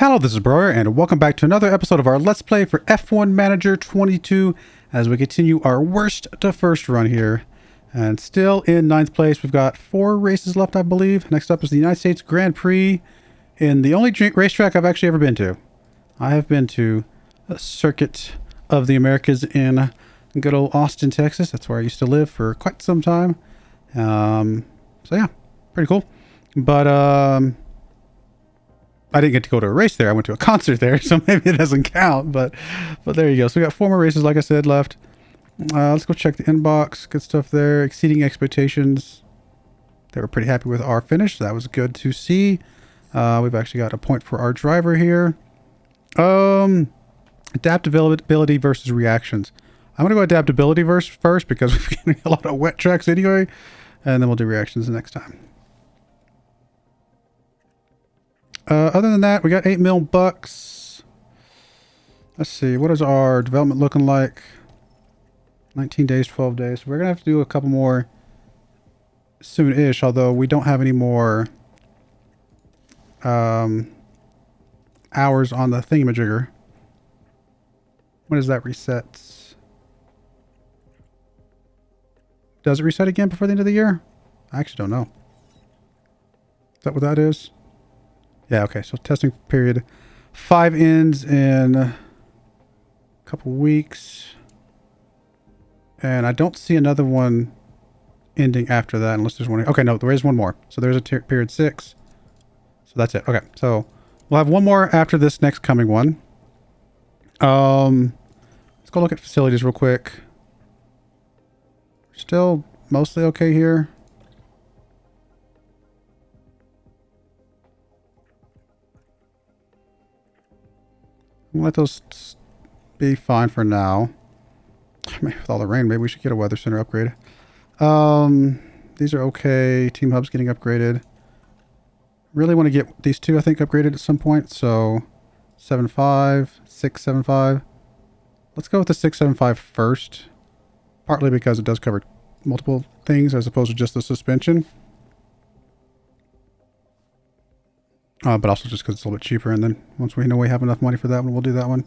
Hello, this is Broyar, and welcome back to another episode of our Let's Play for F1 Manager 22 as we continue our worst to first run here. And still in 9th place, we've got 4 races left, I believe. Next up is the United States Grand Prix in the only racetrack I've actually ever been to. I have been to a circuit of the Americas in good old Austin, Texas. That's where I used to live for quite some time. So yeah, pretty cool. But I didn't get to go to a race there. I went to a concert there, so maybe it doesn't count. But there you go. So we got 4 more races, like I said, left. Let's go check the inbox. Good stuff there. Exceeding expectations. They were pretty happy with our finish. That was good to see. We've actually got a point for our driver here. Adaptability versus reactions. I'm going to go adaptability first because we're getting a lot of wet tracks anyway. And then we'll do reactions the next time. Other than that, we got 8 mil bucks. Let's see. What is our development looking like? 19 days, 12 days. We're going to have to do a couple more soon-ish, although we don't have any more hours on the thingamajigger. When does that reset? Does it reset again before the end of the year? I actually don't know. Is that what that is? Yeah, okay. So testing period 5 ends in a couple weeks. And I don't see another one ending after that unless there's one. Okay, no, there is one more. So there's a period 6. So that's it. Okay, so we'll have one more after this next coming one. Let's go look at facilities real quick. Still mostly okay here. We'll let those be fine for now. Maybe with all the rain, maybe we should get a weather center upgrade. These are okay. Team hub's getting upgraded. Really want to get these 2, I think, upgraded at some point. So 7.5, 6.75. Let's go with the 6.75 first. Partly because it does cover multiple things as opposed to just the suspension. But also just because it's a little bit cheaper. And then once we know we have enough money for that one, we'll do that one.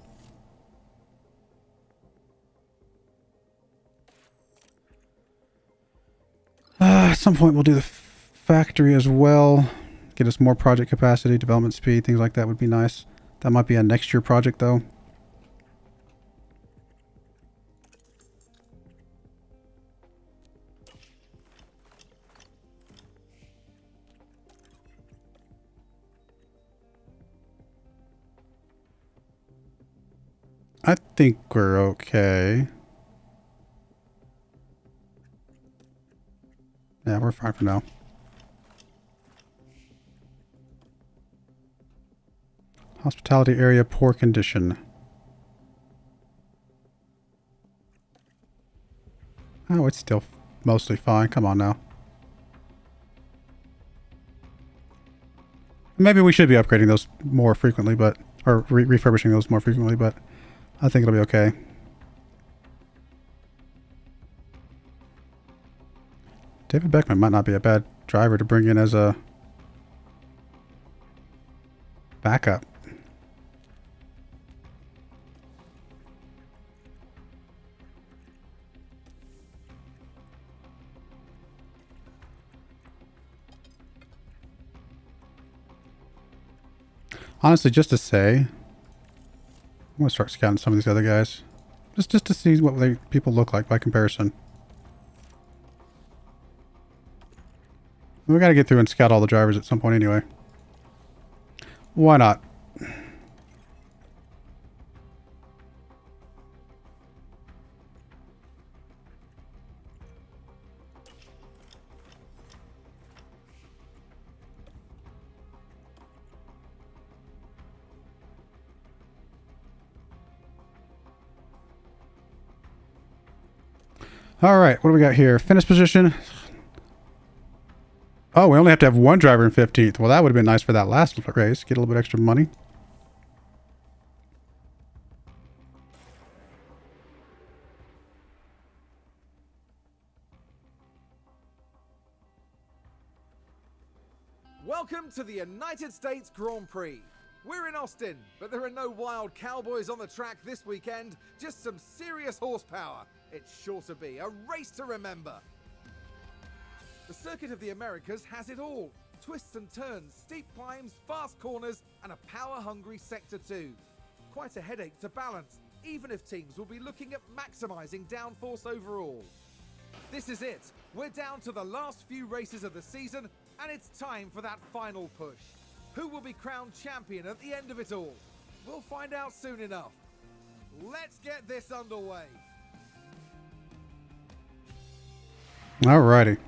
At some point, we'll do the factory as well. Get us more project capacity, development speed, things like that would be nice. That might be a next year project, though. I think we're okay. Yeah, we're fine for now. Hospitality area, poor condition. Oh, it's still mostly fine. Come on now. Maybe we should be upgrading those more frequently, but... Or refurbishing those more frequently, but... I think it'll be okay. David Beckman might not be a bad driver to bring in as a backup. Honestly, just to say, I'm going to start scouting some of these other guys. Just to see what people look like by comparison. We got to get through and scout all the drivers at some point anyway. Why not? All right, what do we got here? Finish position. Oh, we only have to have 1 driver in 15th. Well, that would have been nice for that last race. Get a little bit extra money. Welcome to the United States Grand Prix. We're in Austin, but there are no wild cowboys on the track this weekend, just some serious horsepower. It's sure to be a race to remember. The Circuit of the Americas has it all. Twists and turns, steep climbs, fast corners, and a power-hungry Sector 2. Quite a headache to balance, even if teams will be looking at maximising downforce overall. This is it. We're down to the last few races of the season, and it's time for that final push. Who will be crowned champion at the end of it all? We'll find out soon enough. Let's get this underway. Alrighty.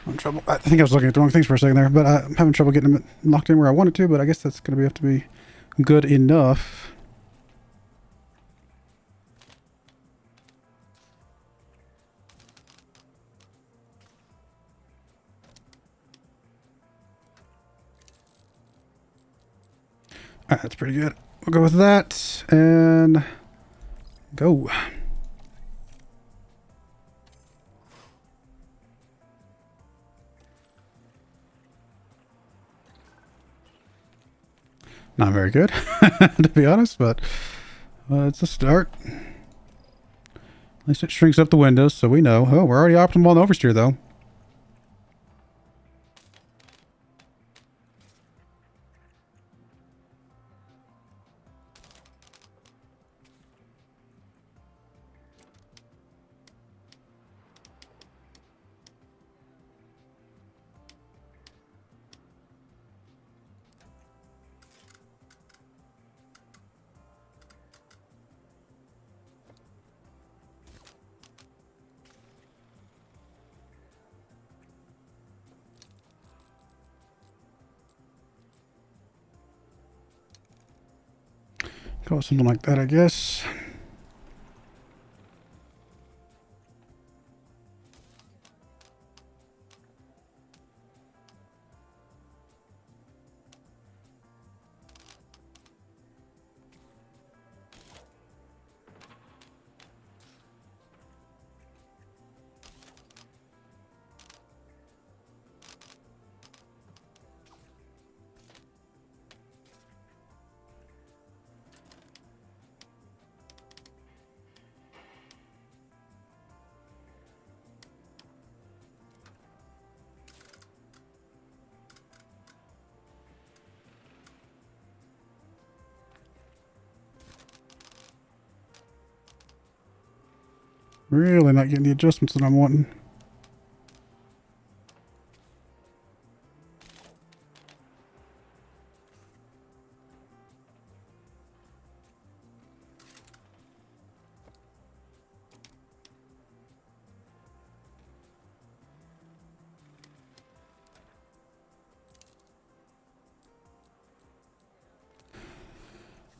I'm in trouble. I think I was looking at the wrong things for a second there, but I'm having trouble getting them locked in where I wanted to, but I guess that's going to have to be good enough. Alright, that's pretty good. We'll go with that and go. Not very good, to be honest, but it's a start. At least it shrinks up the windows so we know. Oh, we're already optimal on oversteer, though. Go with something like that, I guess. Really not getting the adjustments that I'm wanting.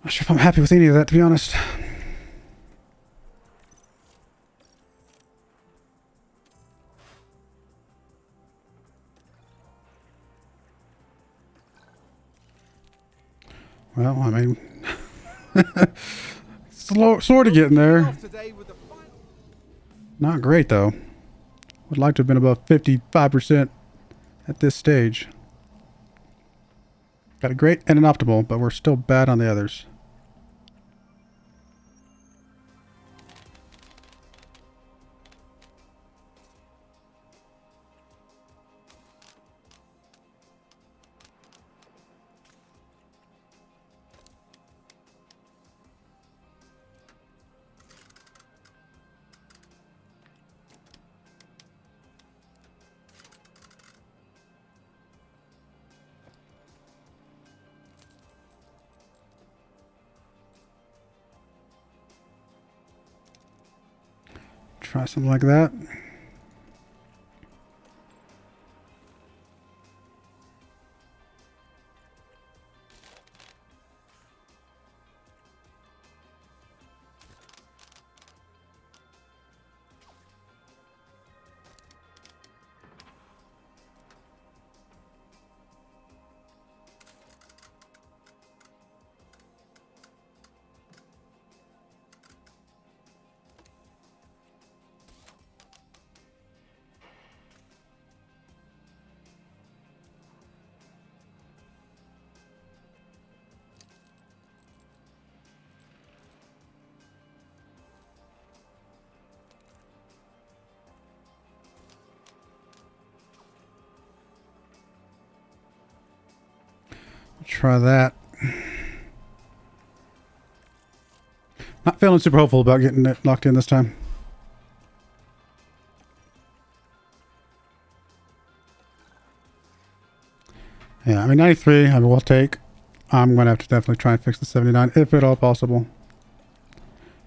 Not sure if I'm happy with any of that, to be honest. Well, I mean, sort of getting there. Not great, though. Would like to have been above 55% at this stage. Got a great and an optimal, but we're still bad on the others. Try something like that. Try that. Not feeling super hopeful about getting it locked in this time. Yeah, I mean 93 I will take. I'm going to have to definitely try and fix the 79 if at all possible.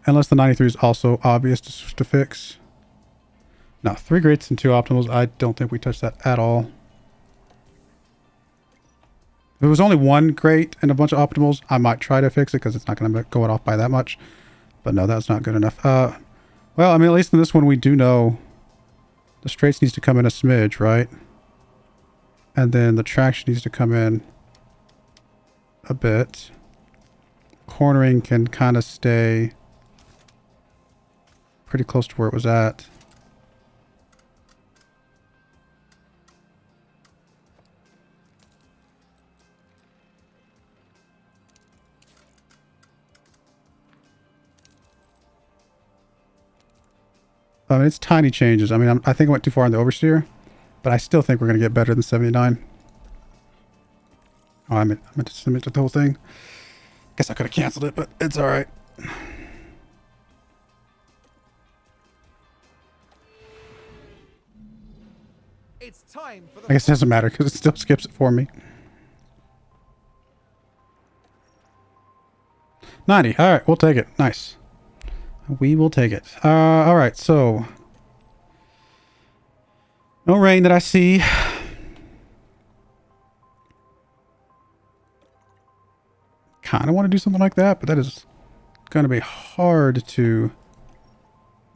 Unless the 93 is also obvious to fix. No, 3 greats and 2 optimals. I don't think we touched that at all. If it was only 1 great and a bunch of optimals, I might try to fix it because it's not going to go it off by that much. But no, that's not good enough. Well, I mean, at least in this one, we do know the straights needs to come in a smidge, right? And then the traction needs to come in a bit. Cornering can kind of stay pretty close to where it was at. I mean, it's tiny changes. I mean, I think I went too far on the oversteer, but I still think we're going to get better than 79. Oh, I meant to submit to the whole thing. Guess I could have canceled it, but it's all right. It's time for I guess it doesn't matter because it still skips it for me. 90. All right, we'll take it. Nice. We will take it. All right, so no rain that I see. Kind of want to do something like that, but that is going to be hard to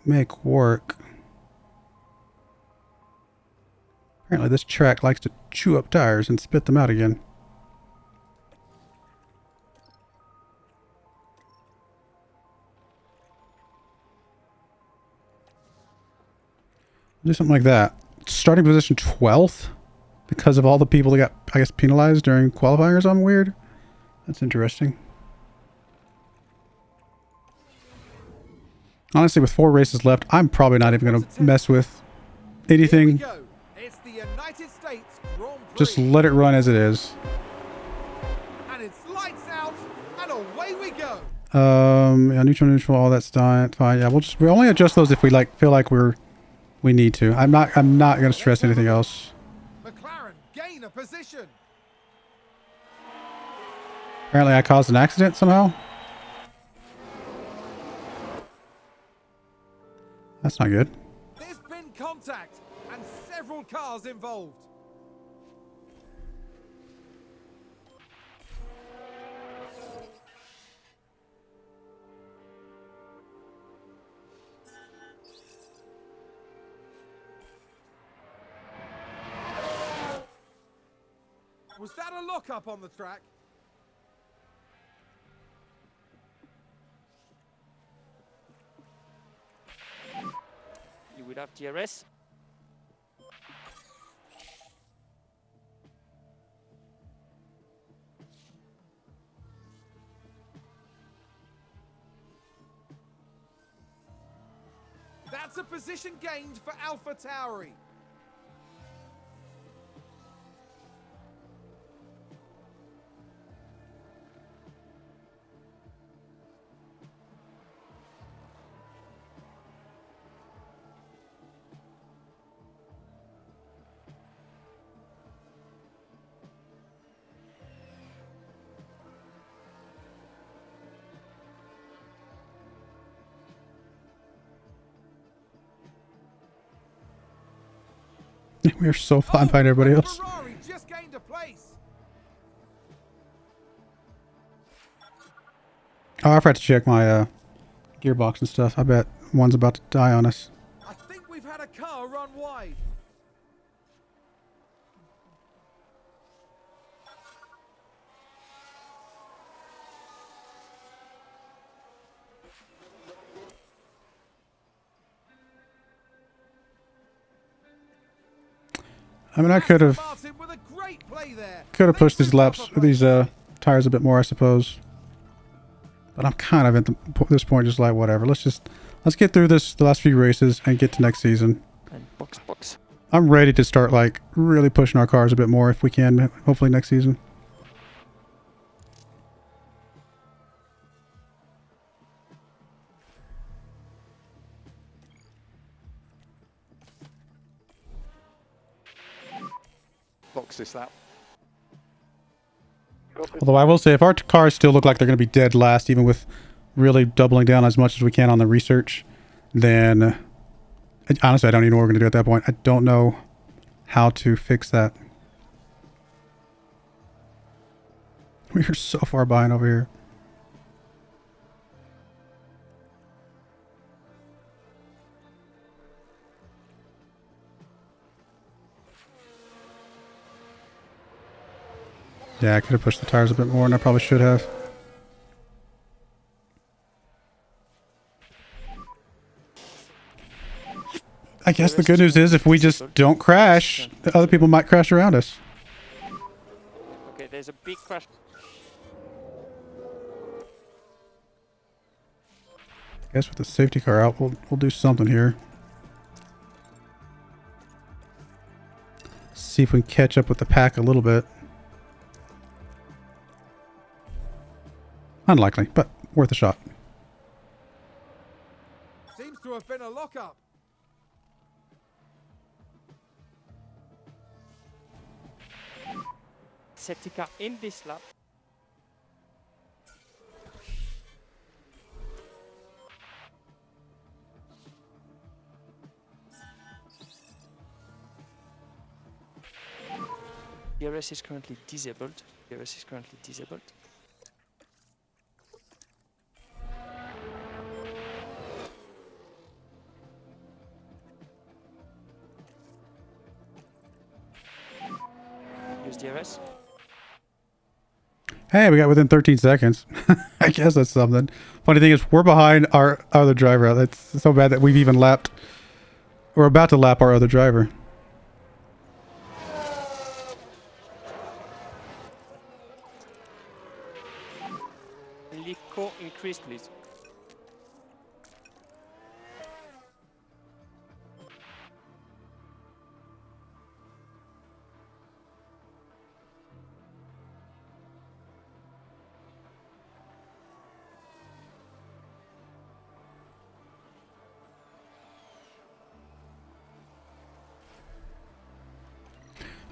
make work. Apparently this track likes to chew up tires and spit them out again. Do something like that. Starting position 12th because of all the people that got, I guess, penalized during qualifying or something weird. That's interesting. Honestly, with 4 races left, I'm probably not even going to mess with anything. It's the United States Grand Prix. Just let it run as it is. And it's lights out, and away we go. Yeah, neutral, all that's fine. Yeah, we'll only adjust those if we feel like we need to. I'm not going to stress anything else. McLaren gain a position. Apparently I caused an accident somehow. That's not good. There's been contact and several cars involved. Was that a lockup on the track? You would have That's a position gained for Alpha Tauri. We are so far behind everybody else. Ferrari just gained a place. Oh, I forgot to check my gearbox and stuff. I bet one's about to die on us. I think we've had a car run wide. I mean, I could have Martin with a great play there. pushed these laps, these tires a bit more, I suppose. But I'm kind of at this point just like whatever. Let's get through the last few races and get to next season. And box. I'm ready to start like really pushing our cars a bit more if we can. Hopefully next season. Box this lap. Although I will say, if our cars still look like they're going to be dead last, even with really doubling down as much as we can on the research, then honestly, I don't even know what we're going to do at that point. I don't know how to fix that. We are so far behind over here. Yeah, I could have pushed the tires a bit more, and I probably should have. I guess the good news is if we just don't crash, the other people might crash around us. Okay, there's a big crash. I guess with the safety car out, we'll do something here. See if we can catch up with the pack a little bit. Unlikely, but worth a shot. Seems to have been a lockup. Safety car in this lap. DRS is currently disabled. DRS is currently disabled. Use DRS. Hey, we got within 13 seconds. I guess that's something. Funny thing is, we're behind our other driver. That's so bad that we've even lapped. We're about to lap our other driver. Lico increase, please.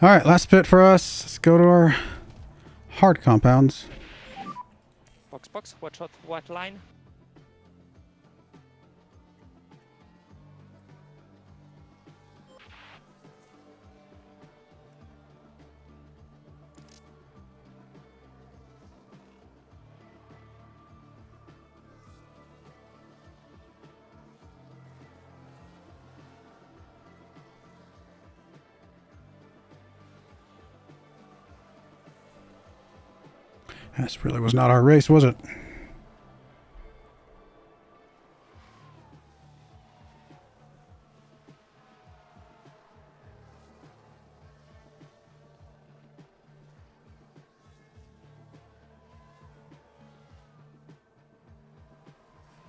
All right, last bit for us. Let's go to our hard compounds. Box. Watch out, white line. This really was not our race, was it?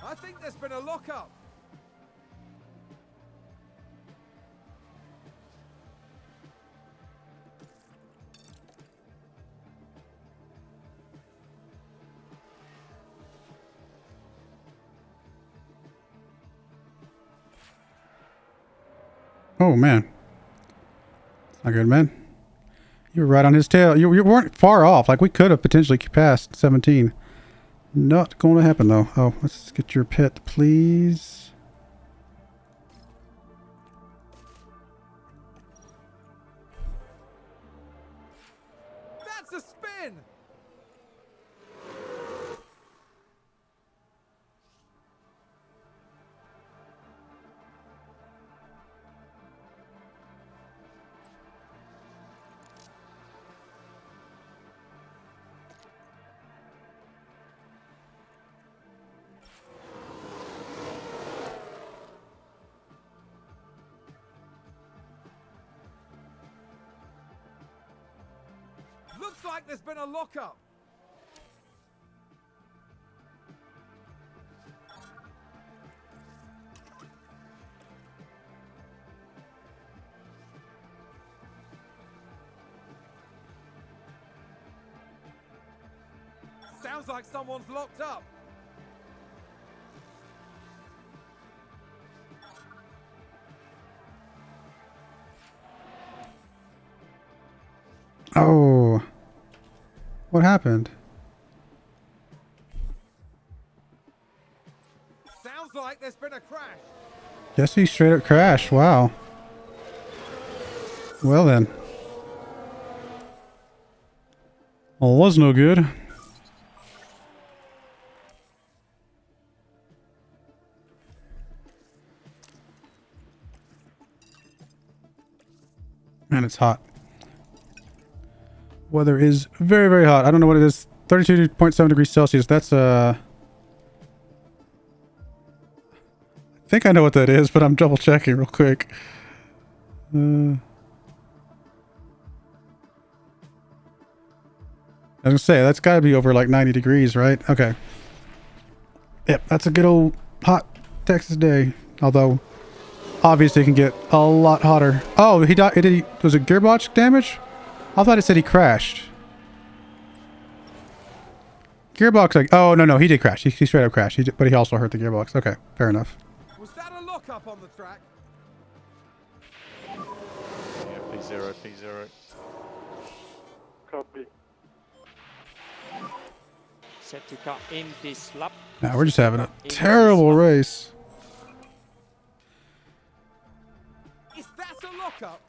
I think there's been a lockup. Oh, man. Not good, man. You were right on his tail. You weren't far off. Like, we could have potentially passed 17. Not going to happen, though. Oh, let's get your pit, please. That's a spin! Looks like there's been a lockup. Sounds like someone's locked up. Oh. What happened? Sounds like there's been a crash. Guess he straight up crashed. Wow. Well then. Well, it was no good. Man, it's hot. Weather is very, very hot. I don't know what it is. 32.7 degrees Celsius. That's I think I know what that is, but I'm double checking real quick. I was gonna say, that's gotta be over like 90 degrees, right? Okay. Yep, that's a good old hot Texas day. Although, obviously it can get a lot hotter. Oh, he died. Was it gearbox damage? I thought it said he crashed. Gearbox, like, oh, no, he did crash. He straight up crashed. But he also hurt the gearbox. Okay, fair enough. Was that a lockup on the track? Yeah, P0, P0. Copy. Safety car in this lap. Now we're just having a terrible race. Is that a lockup?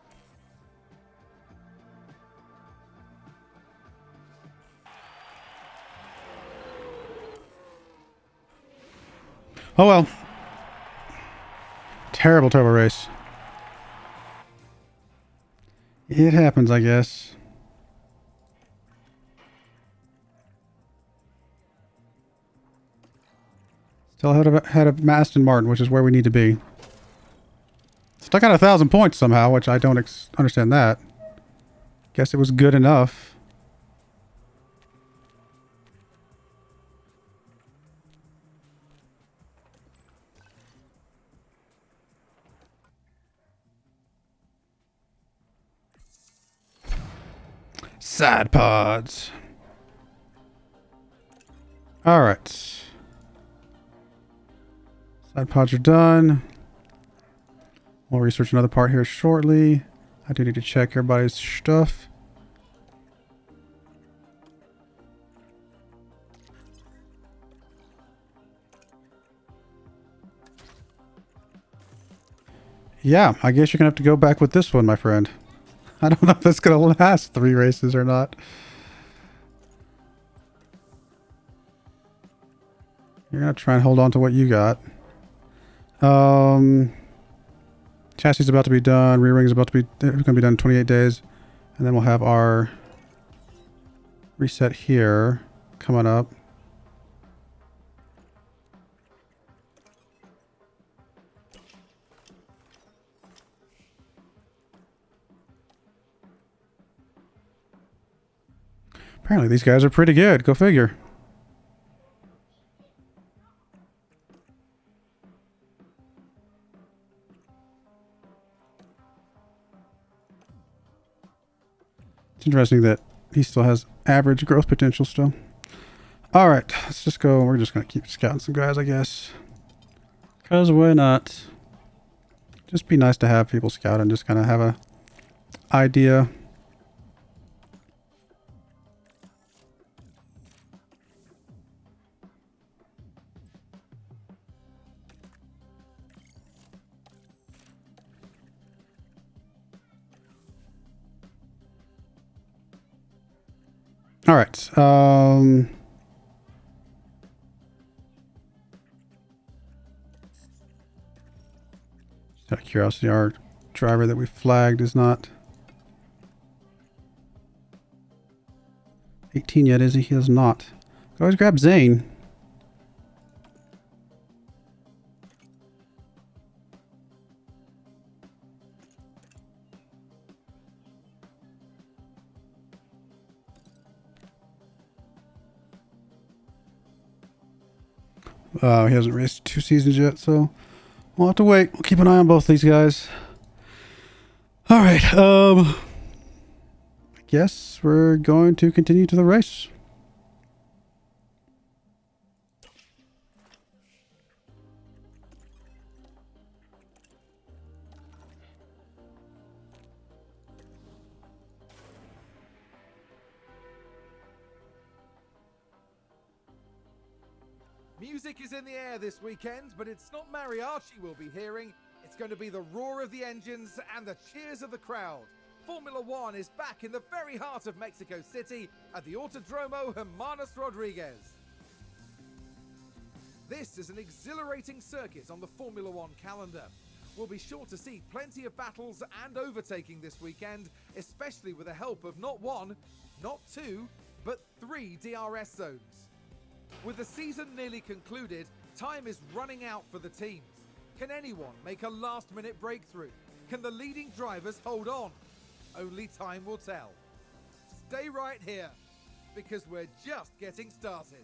Oh well. Terrible race. It happens, I guess. Still had a Aston Martin, which is where we need to be. Still got 1,000 points somehow, which I don't understand that. Guess it was good enough. Side pods. All right. Side pods are done. We'll research another part here shortly. I do need to check everybody's stuff. Yeah, I guess you're gonna have to go back with this one, my friend. I don't know if that's gonna last 3 races or not. You're gonna try and hold on to what you got. Chassis is about to be done. Rear wing is about to be going to be done in 28 days, and then we'll have our reset here coming up. Apparently these guys are pretty good. Go figure. It's interesting that he still has average growth potential still. All right, let's just go. We're just going to keep scouting some guys, I guess. Because why not? Just be nice to have people scout and just kind of have a idea. All right. Just out of curiosity, our driver that we flagged is not 18 yet, is he? He is not. Could always grab Zane. He hasn't raced 2 seasons yet, so we'll have to wait. We'll keep an eye on both these guys. All right. I guess we're going to continue to the race. Music is in the air this weekend, but it's not mariachi we'll be hearing. It's going to be the roar of the engines and the cheers of the crowd. Formula One is back in the very heart of Mexico City at the Autodromo Hermanos Rodriguez. This is an exhilarating circuit on the Formula One calendar. We'll be sure to see plenty of battles and overtaking this weekend, especially with the help of not 1, not 2, but 3 DRS zones. With the season nearly concluded, time is running out for the teams. Can anyone make a last-minute breakthrough? Can the leading drivers hold on? Only time will tell. Stay right here, because we're just getting started.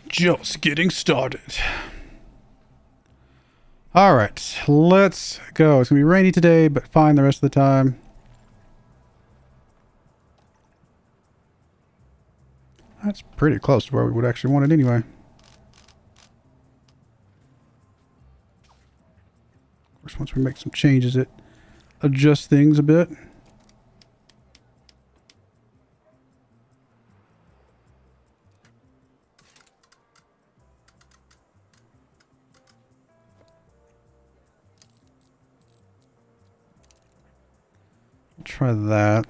Just getting started. All right, let's go. It's going to be rainy today, but fine the rest of the time. That's pretty close to where we would actually want it anyway. Of course, once we make some changes, it adjusts things a bit. Try that.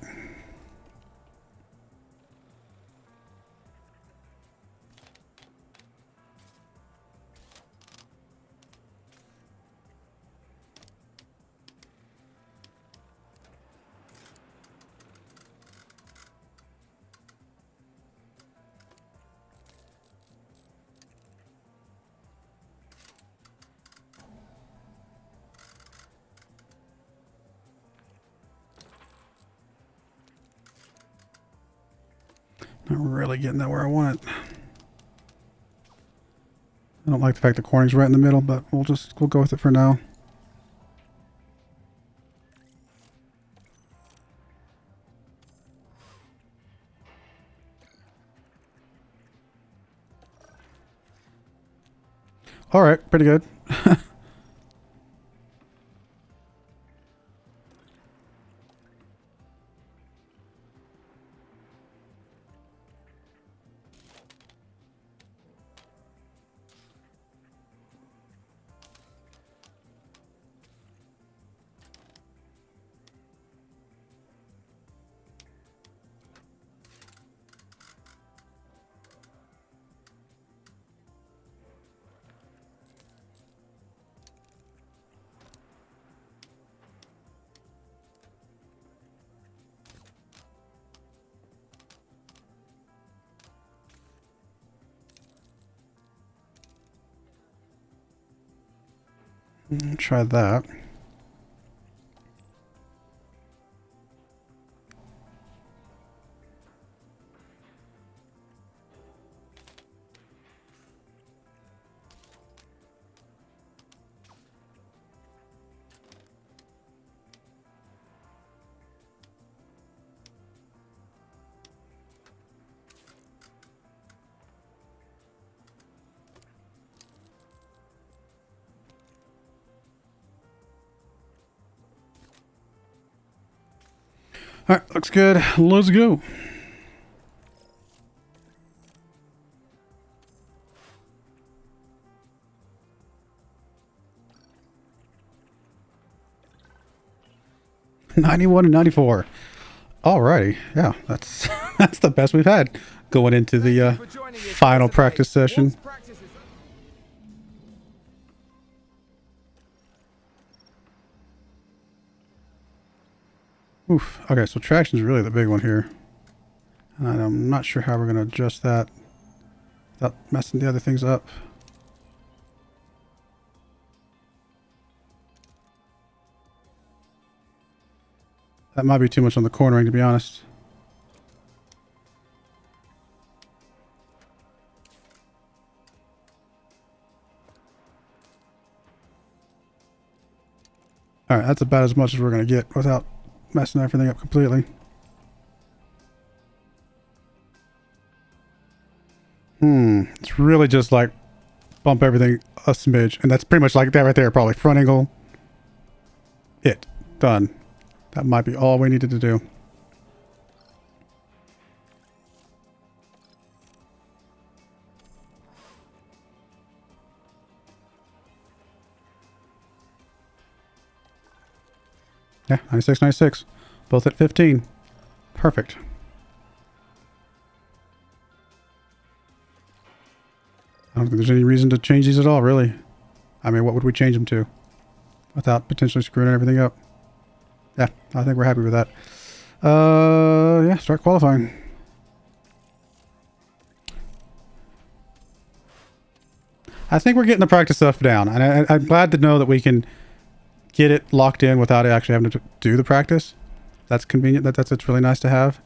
Not really getting that where I want it. I don't like the fact the corning's right in the middle, but we'll go with it for now. All right, pretty good. Try that. All right, looks good. Let's go. '91 and '94. Alrighty, yeah, that's that's the best we've had going into Thank you the for joining us final today. practice session. Once practice is Oof. Okay, so traction is really the big one here. And I'm not sure how we're going to adjust that without messing the other things up. That might be too much on the cornering, to be honest. Alright, that's about as much as we're going to get without messing everything up completely. It's really just like bump everything a smidge. And that's pretty much like that right there. Probably front angle. It. Done. That might be all we needed to do. Yeah, 96, 96. Both at 15. Perfect. I don't think there's any reason to change these at all, really. I mean, what would we change them to? Without potentially screwing everything up. Yeah, I think we're happy with that. Yeah, start qualifying. I think we're getting the practice stuff down. And I'm glad to know that we can get it locked in without actually having to do the practice. That's convenient. That's really nice to have.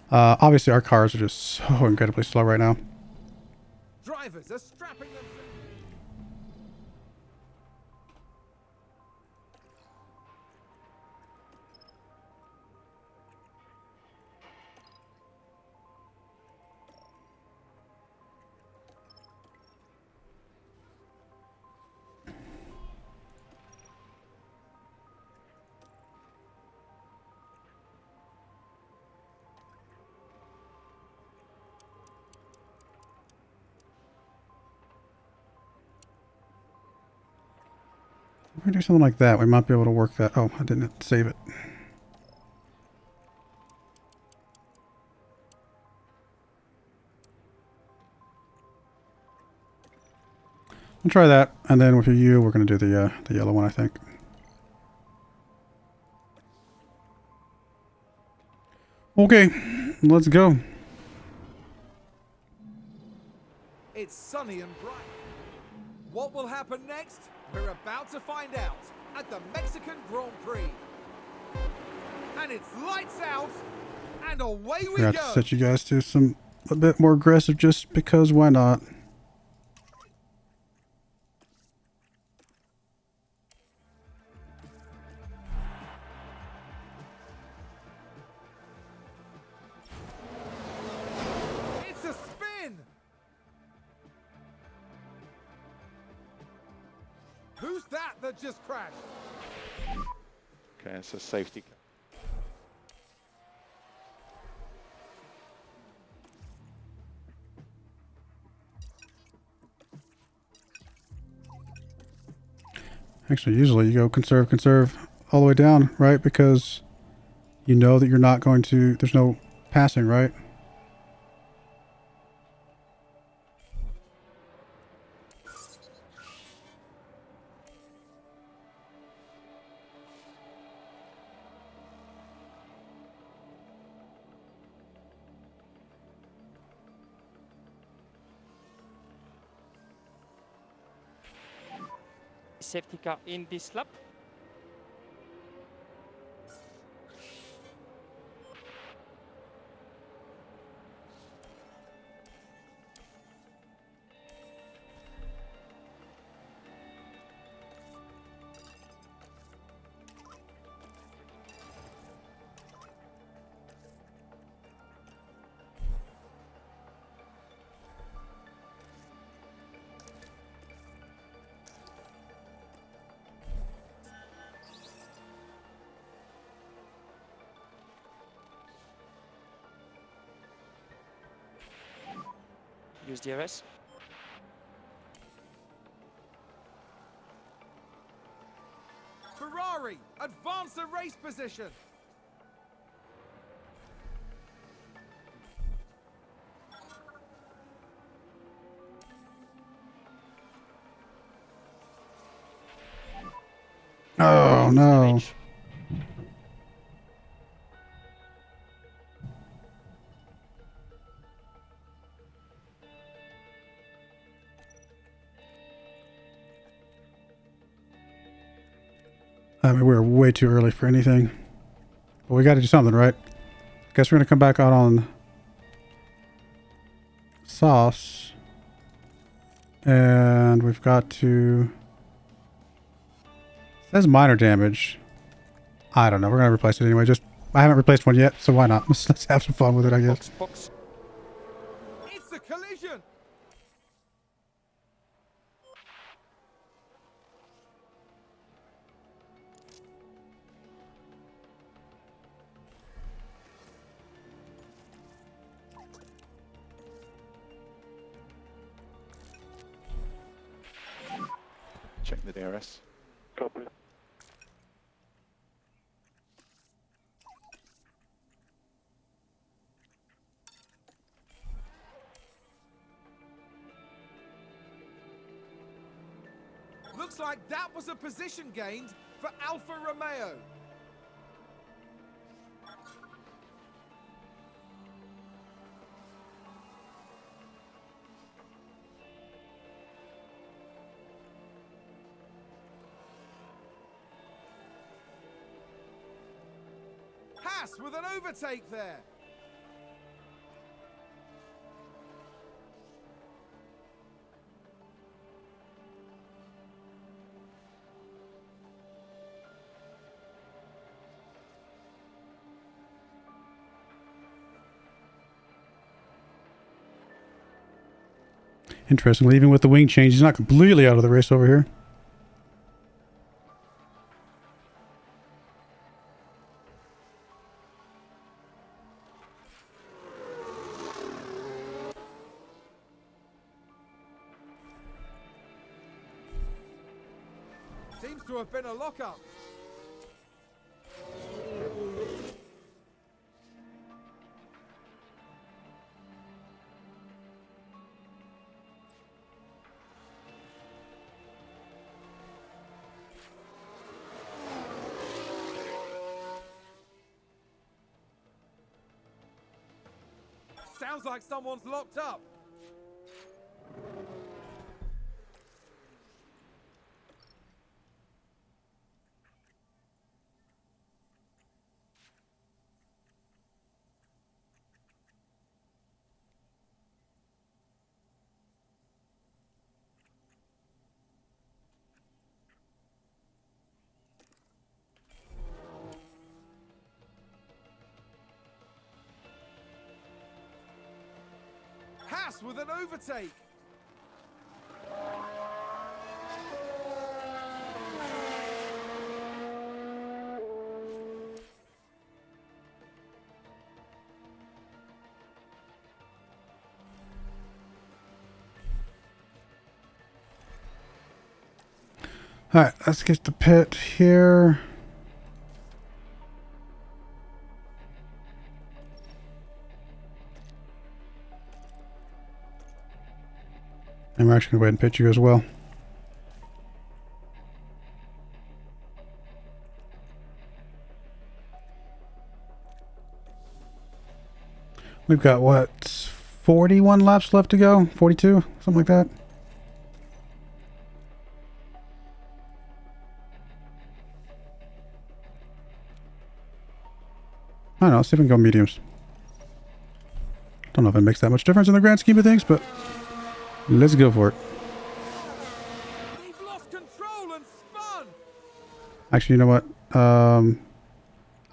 Obviously, our cars are just so incredibly slow right now. drivers are strapping them. If we do something like that, we might be able to work that. Oh, I didn't save it. We'll try that, and then with you, we're going to do the yellow one, I think. Okay, let's go. It's sunny and bright. What will happen next? We're about to find out at the Mexican Grand Prix. And it's lights out, and away we Forgot go. to set you guys to a bit more aggressive just because why not? It's a spin. Who's that just crashed? Okay, it's a safety car. Actually, usually you go conserve all the way down, right? Because you know that you're not going to, there's no passing, right? Safety car in this lap. use DRS. Ferrari, advance the race position. Oh no. Damage. I mean, we're way too early for anything. But we got to do something, right? Guess we're going to come back out on sauce. And we've got to... It says minor damage. I don't know. We're going to replace it anyway. Just I haven't replaced one yet, so why not? Let's have some fun with it, I guess. Box. It's a collision. Check the DRS. Copy. Looks like that was a position gained for Alfa Romeo. Haas with an overtake there. Interestingly, even with the wing change, he's not completely out of the race over here. Seems to have been a lockup. Sounds like someone's locked up. Haas with an overtake. All right, let's get the pit here. And we're actually going to go ahead and pit you as well. We've got, what, 41 laps left to go? 42? Something like that. I don't know. Let's see if we can go mediums. Don't know if it makes that much difference in the grand scheme of things, but let's go for it. They've lost control and spun. Actually, you know what? I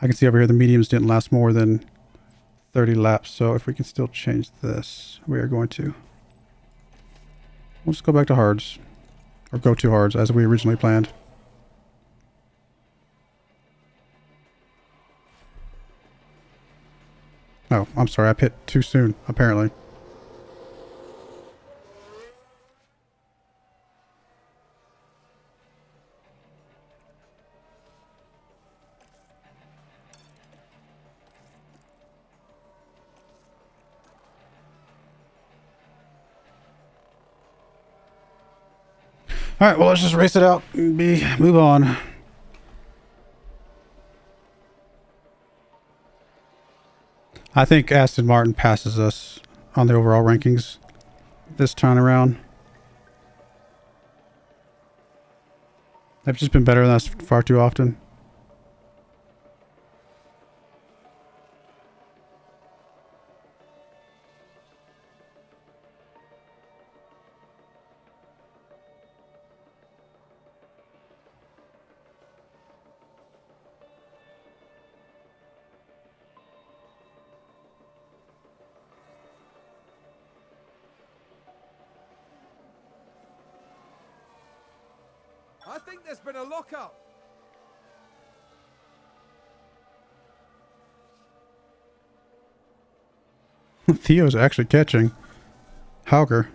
can see over here the mediums didn't last more than 30 laps. So if we can still change this, we are going to. We'll just go back to hards. Or go to hards as we originally planned. Oh, I'm sorry. I pit too soon, apparently. All right, well, let's just race it out and move on. I think Aston Martin passes us on the overall rankings this time around. They've just been better than us far too often. I think there's been a lockup. Theo's actually catching Hauger.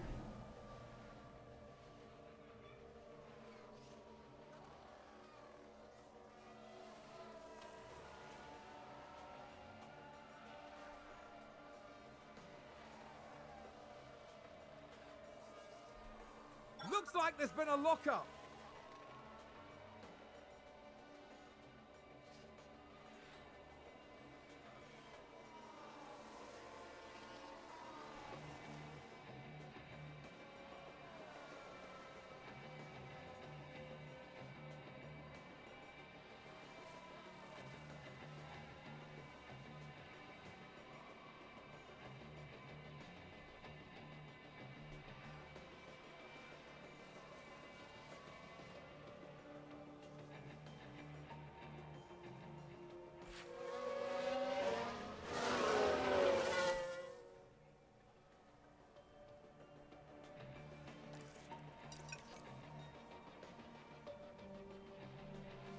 Looks like there's been a lockup.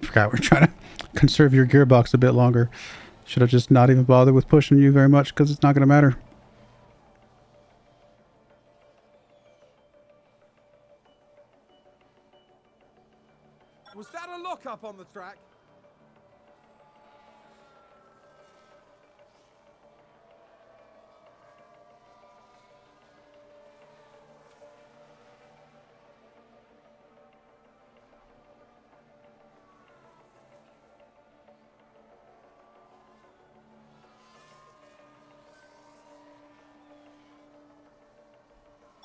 Forgot we're trying to conserve your gearbox a bit longer. Should have just not even bothered with pushing you very much because it's not going to matter. Was that a lockup on the track?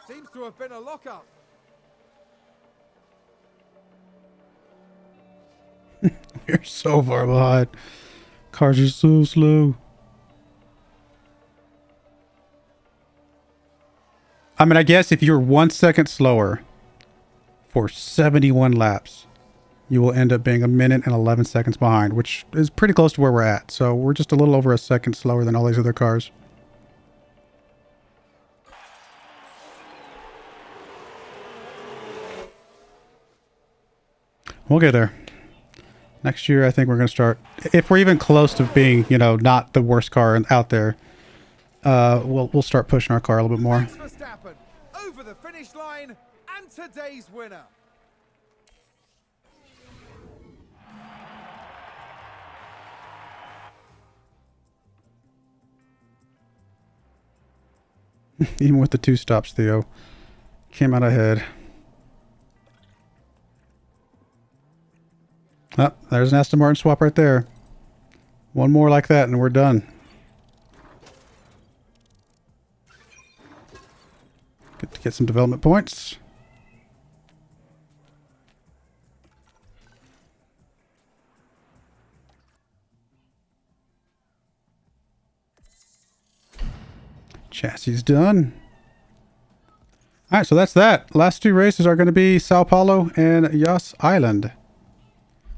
Seems to have been a lockup. You're so far behind. Cars are so slow. I mean, I guess if you're 1 second slower for 71 laps, you will end up being 1 minute and 11 seconds behind, which is pretty close to where we're at. So we're just a little over a second slower than all these other cars. We'll get there. Next year, I think we're going to start, if we're even close to being, you know, not the worst car out there, we'll start pushing our car a little bit more. Max Verstappen over the finish line and today's winner. Even with the 2 stops, Theo came out ahead. Oh, there's an Aston Martin swap right there. One more like that and we're done. Good to get some development points. Chassis done. All right, so that's that. Last 2 races are going to be Sao Paulo and Yas Island,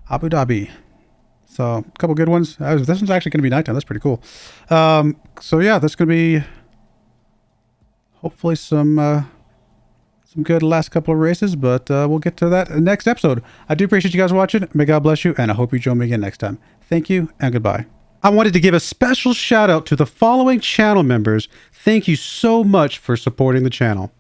Abu Dhabi. So a couple good ones. This one's actually going to be nighttime. That's pretty cool. So yeah, that's going to be hopefully some good last couple of races, but we'll get to that next episode. I do appreciate you guys watching. May God bless you, and I hope you join me again next time. Thank you and goodbye. I wanted to give a special shout out to the following channel members. Thank you so much for supporting the channel.